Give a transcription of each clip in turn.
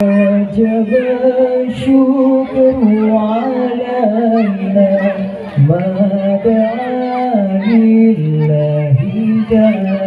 وجب الشكر علينا ما دعا لله جاء.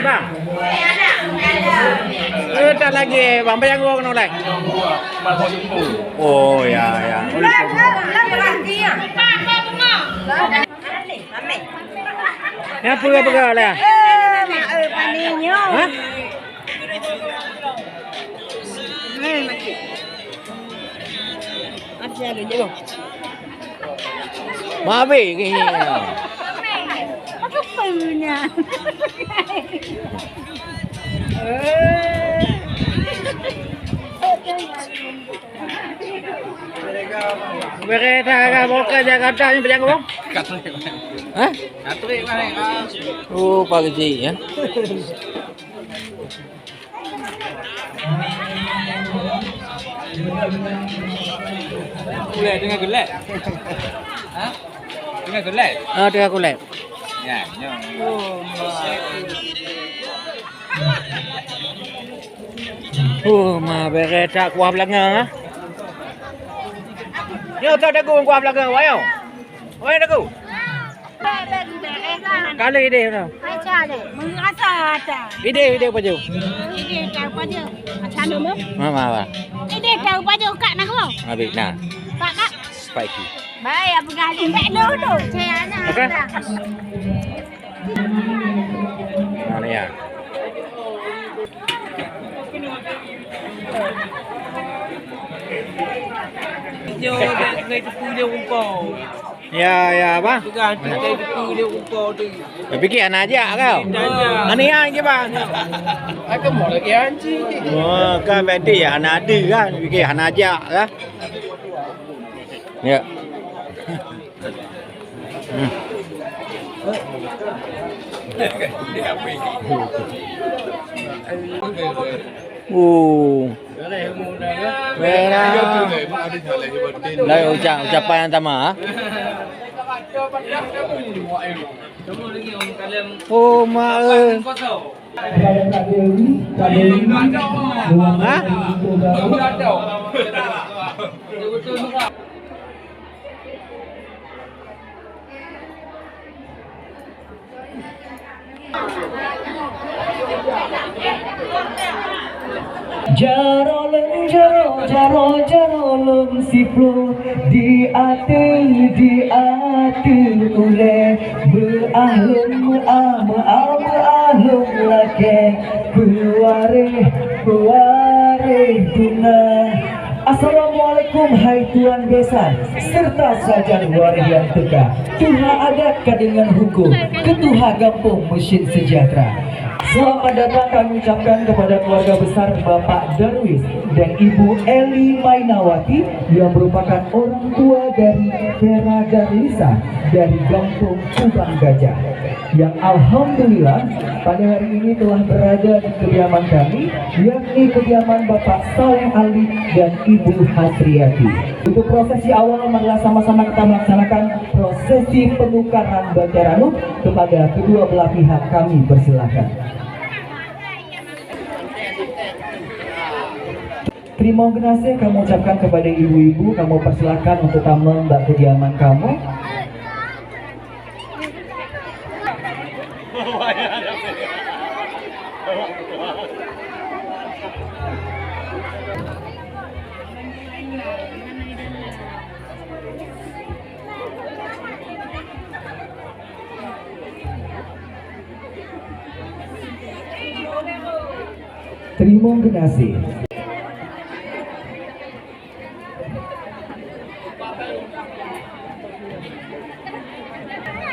Bang. Tak lagi bang, bayang gua kena like. Oh ya ya. Ni apa lah? Paninyo. Hah? Masih ada je. Mabe ni. Apa punya? Berita agak boka Jakarta ni berjaga bang? Katrik. Hah? Katrik mana? Oh pagi ya. Kulit dengan kulit. Hah? Dengan kulit. Ah tengah kulit. Ya, ya. Ma berita kuah belakang ah. Yo tak ada kuah belakang wayo. Wayo dagu. Kali ide tu. Acha deh, mengasa acha. Ide baju. Ini tahu pada. Acha dulu. Ma. Ini tahu pada kak nak kau. Habis nah. Kak kak. Spiky. Baik, apa kali tak dulu. Saya anak. Okey. Mana ya? Dia nak tepu dia rumpau. Ya apa? Pegang dia tepu dia rumpau tu. Fikir anak aja kau. Ani yang je bang. Aku mau lagi anjing. Oh, kan berarti ya anak ada kan. Fikir anak aja kan. Ya. Dia apa ini? Merah. Lai ucapan yang pertama. Oh, mak ơi. Jarolem siplo diatir oleh beahlem beahlem lake kuare tuna. Assalamualaikum hai Tuan Besan serta sajan waria teka Tuha adat dengan hukum Ketuha Gampung Mesin Sejahtera. Selamat datang kami ucapkan kepada keluarga besar Bapak Darwis dan Ibu Eli Mainawati yang merupakan orang tua dari Vera Darlisa dari Gampung Kubang Gajah yang alhamdulillah pada hari ini telah berada di kediaman kami, yakni kediaman Bapak Saleh Ali dan Ibu Hasriati. Untuk prosesi awal marilah sama-sama kita melaksanakan prosesi penukaran Banjaranu kepada kedua belah pihak. Kami persilakan. Terima kasih kamu ucapkan kepada ibu-ibu, kamu persilakan untuk tamu mbak kediaman kamu. Terima kasih.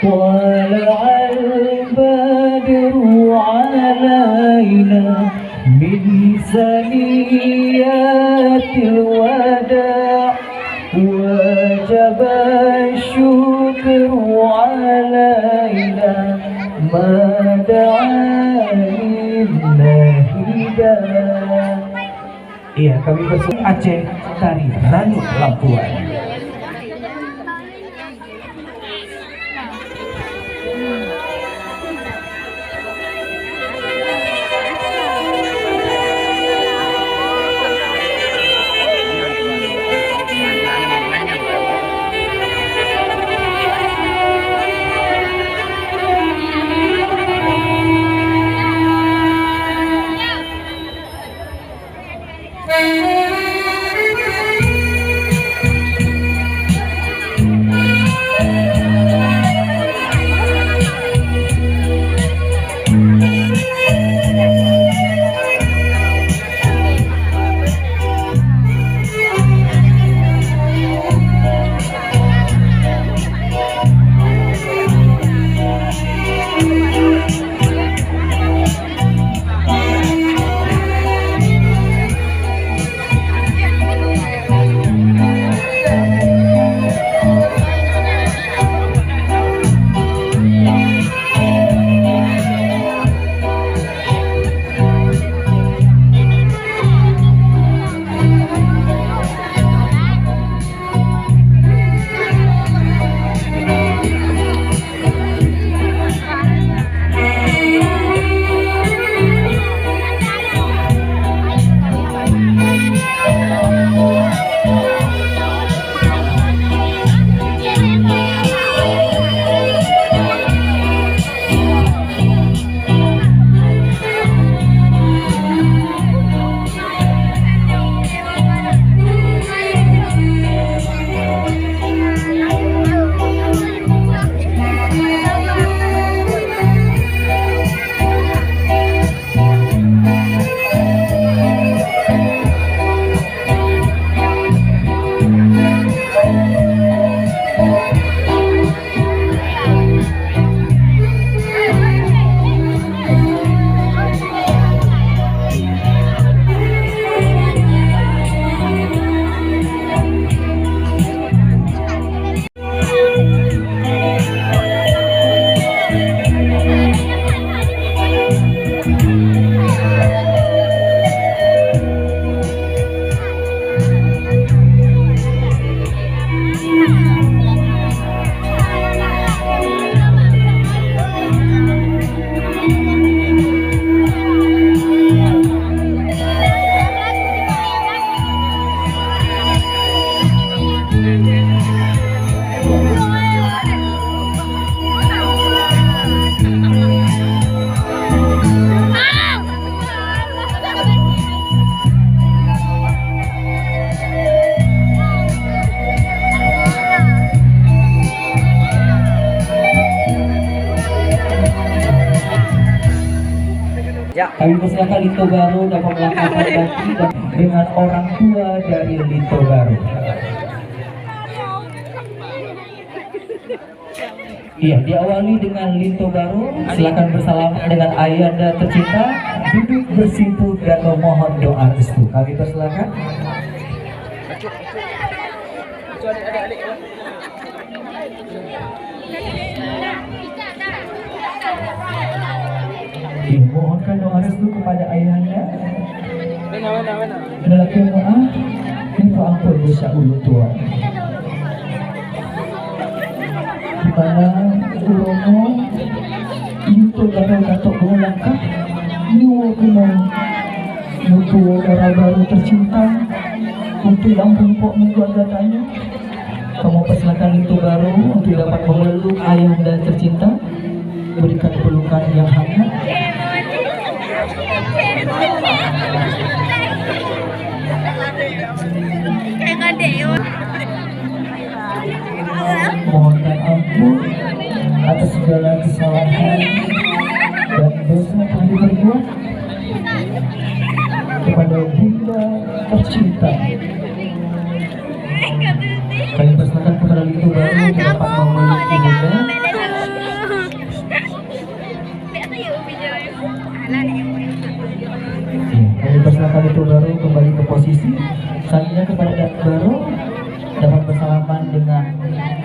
طلع البدر علينا من ثنيات الوداع وجب الشكر علينا ما دعا لله داع. Iya, kami bersama Aceh Tari Ranu Lampuan. Ya. Kami persilakan Lito Baru dapat melakukan bakti dengan orang tua dari Lito Baru. Iya, diawali dengan Lito Baru. Silakan bersalaman dengan ayahanda tercinta, duduk bersimpuh dan memohon doa restu. Kami persilakan. Dimohonkan doa restu kepada ayahanda. Adalah doa minta ampun dosa ulu tua. Di mana ulono itu barang datuk berlangkah nyuwun kena mutua darah baru tercinta untuk lambung pok keluarga tanya. Kamu persilakan itu baru untuk dapat memeluk ayahanda tercinta, berikan pelukan yang hangat. Mohonkan ampun atas segala kesalahan dan dosa yang telah diperbuat kepada Bunda tercinta. Kami persilakan kepada Lito Baru untuk dapat memeluk Bunda. Kami persilakan Lito Baru kembali ke posisi. Selanjutnya kepada Dak Baru dapat bersalaman dengan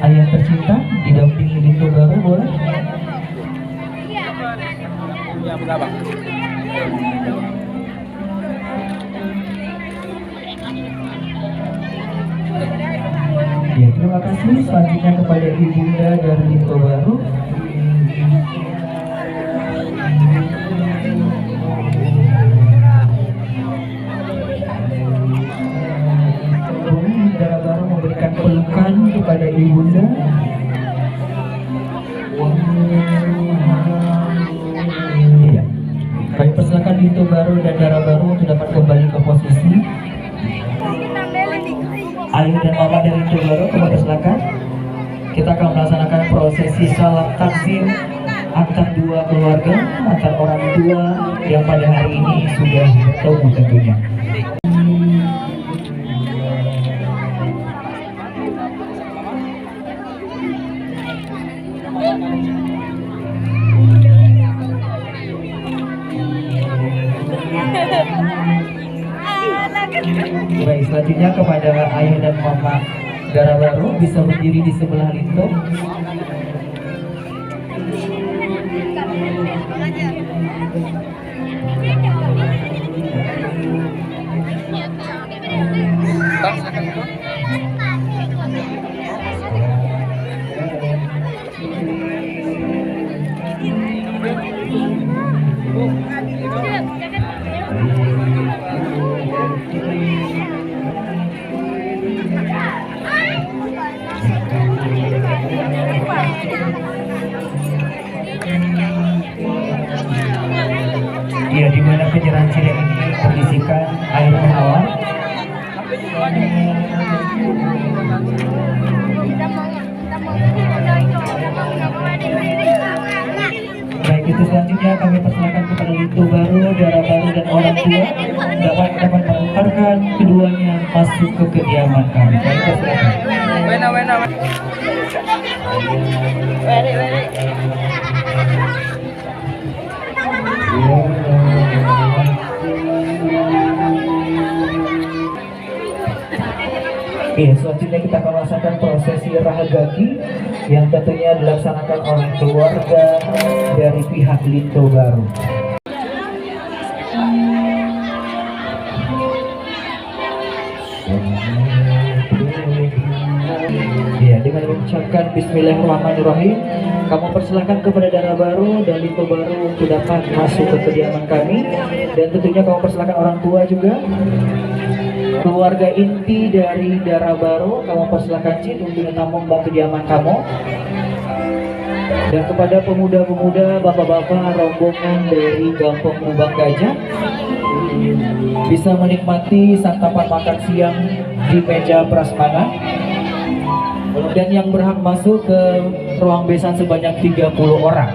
ayah tercinta didampingi Lito Baru, boleh? Ya, Bang. Ya, terima kasih. Selanjutnya kepada ibunda dari Lito Baru. Ibunda Baru memberikan pelukan kepada ibunda. Ya. Kami persilakan Lito Baru dan Dara Baru untuk dapat kembali ke posisi. Ayah dan mama dari Lito Baru, kami persilakan. Kita akan melaksanakan prosesi salam taksim antar dua keluarga, antar orang tua yang pada hari ini sudah bertemu tentunya. Baik, selanjutnya kepada ayah dan mama Dara Baru bisa berdiri di sebelah Lito. Ya, di mana penyerahan cilik ini berisikan air tawar. Baik, itu selanjutnya kami persilakan kepada Lito Baru, Dara Baru dan orang tua dapat mengantarkan keduanya masuk ke kediaman kami. Kami persilakan. Oke, selanjutnya kita akan melaksanakan prosesi rahagaki yang tentunya dilaksanakan oleh keluarga dari pihak Lito Baru. Ya, dengan mengucapkan Bismillahirrahmanirrahim, kamu persilahkan kepada Dara Baru dan Lito Baru untuk dapat masuk ke kediaman kami, dan tentunya kamu persilahkan orang tua juga. Keluarga inti dari Dara Baru, kamu persilakan Cid untuk tamu ke kediaman kamu. Dan kepada pemuda-pemuda, bapak-bapak, rombongan dari Gampong Lubang Gajah, bisa menikmati santapan makan siang di meja prasmanan. Dan yang berhak masuk ke ruang besan sebanyak 30 orang.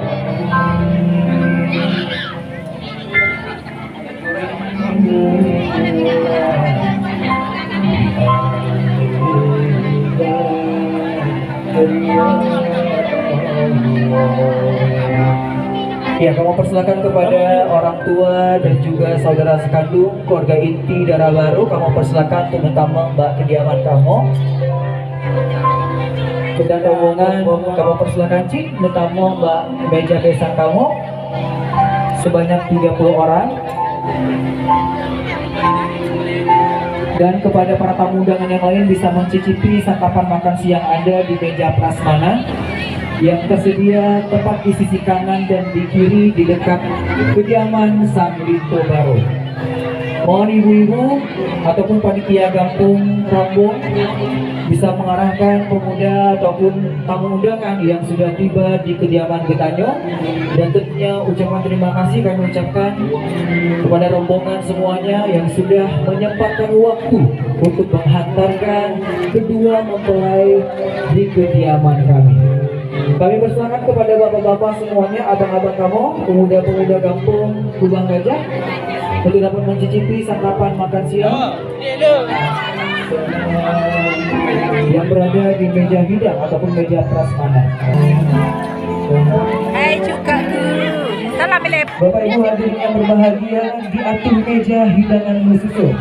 Ya, kamu persilakan kepada orang tua dan juga saudara sekandung, keluarga inti darah baru. Kamu persilakan untuk minta Mbak kediaman kamu. Dan rombongan kamu persilakan Cik, minta Mbak meja besan kamu sebanyak 30 orang. Dan kepada para tamu undangan yang lain bisa mencicipi santapan makan siang Anda di meja prasmanan yang tersedia tepat di sisi kanan dan di kiri di dekat kediaman Sang Lito Baru. Mohon ibu-ibu ataupun panitia kampung rombong bisa mengarahkan pemuda ataupun tamu undangan yang sudah tiba di kediaman Getanyo, dan tentunya ucapan terima kasih kami ucapkan kepada rombongan semuanya yang sudah menyempatkan waktu untuk menghantarkan kedua mempelai di kediaman kami. Kami persilakan kepada bapak-bapak semuanya, abang-abang kamu, pemuda-pemuda kampung Kubang Gajah, untuk dapat mencicipi santapan makan siang yang berada di meja hidang ataupun meja prasmanan. Hai juga guru. Salam lep. Bapak Ibu hadirin yang berbahagia, diatur meja hidangan musuh.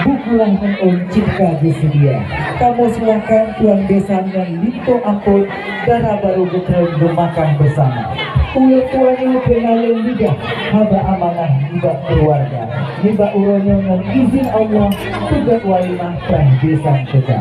Bukulah menon cipta bersedia. Kamu silakan tuan besan dan Lito Ampul darah baru betul bermakan bersama. Ulah tuannya kenalin lidah, haba amanah hibah keluarga. Hibah uronya dengan izin Allah, tugas walimah prah besan kita.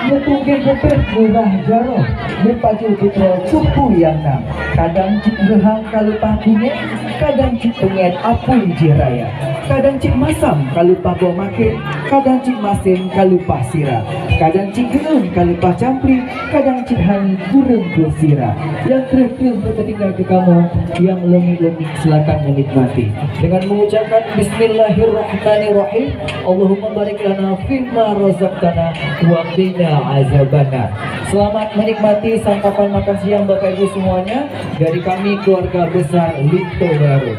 Ngetungkin bebek murah jaro, mempaju putra cupu yang nam. Kadang cik gehang kalupa kunyit, kadang cik pengen apui jiraya. Kadang cik masam kalupa bawa makin, kadang cik masin kalupa sirah. Kadang cik geun kalupa campri, kadang cik hani gurung bersirah. Yang terakhir berketinggal ke kamu, yang lemik-lemik silakan menikmati. Dengan mengucapkan Bismillahirrahmanirrahim, Allahumma barik lana fimma razaqtana wa qina azabana. Selamat menikmati santapan makan siang Bapak Ibu semuanya dari kami keluarga besar Lito Baru.